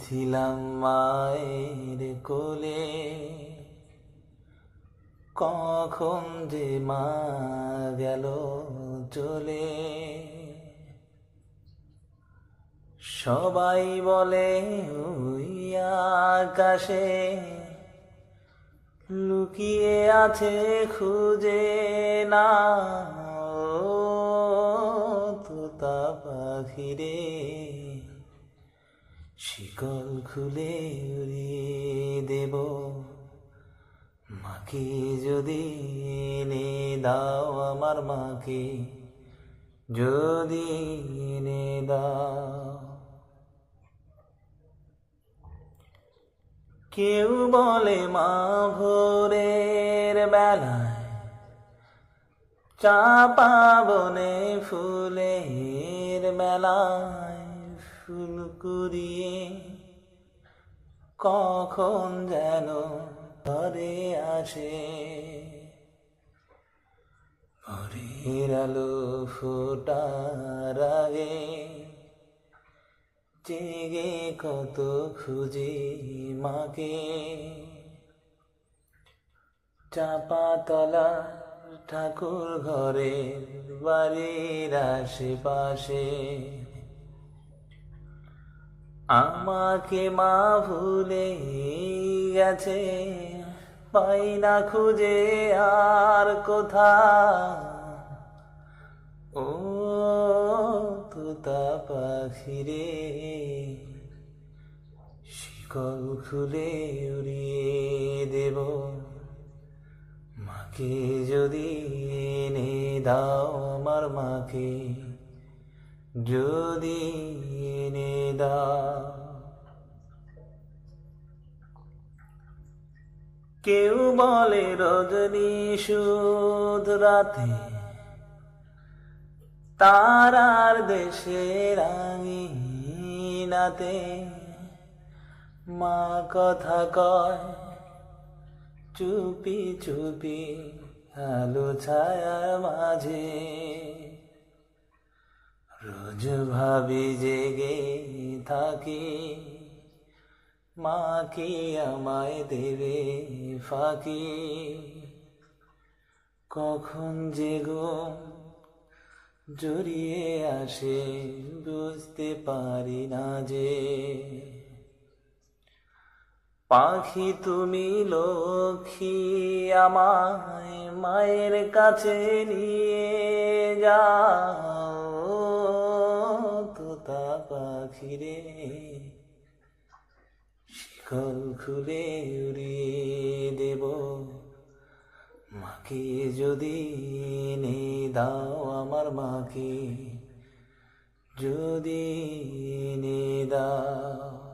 ছিলাম মায়ের কোলে, কখন যে মা গেল চলে। সবাই বলে ওই আকাশে লুকিয়ে আছে, খুঁজে না তোতা পাখিরে। শিকল খুলে উড়িয়ে দেব, মাকে যদি এনে দাও, আমার মাকে যদি এনে দাও। কেউ বলে মা ভোরের বেলায় চাপা বনে ফুলের মেলায় ফুল কুড়িয়ে কখন যেন ঘরে আসে। ভোরের আলো ফোটার আগে জেগে কত খুঁজি মাকে। চাপাতলা ঠাকুর ঘরের বাড়ির আশেপাশে আমাকে মা ভুলে গেছে, পাই না খুঁজে আর কোথাও। ও তোতা পাখিরে, শিকল খুলে উড়িয়ে দেব, মাকে যদি এনে দাও, আমার মাকে যদি এনে দাও। কেউ বলে রজনী শুধ রাতে তারার দেশের আঙিনাতে মা কথা কয় চুপি চুপি আলো ছায়ার মাঝে। রোজ ভাবি জেগে থাকি, মা কি আমায় দেবে ফাঁকি। কখন যে ঘুম জড়িয়ে আসে বুঝতে পারি না যে। পাখি তুমি লক্ষ্মী, আমায় মায়ের কাছে নিয়ে যাও, তোতা পাখিরে। শিকল খুলে উড়িয়ে দেব, মাকে যদি এনে দাও, আমার মাকে যদি এনে দাও।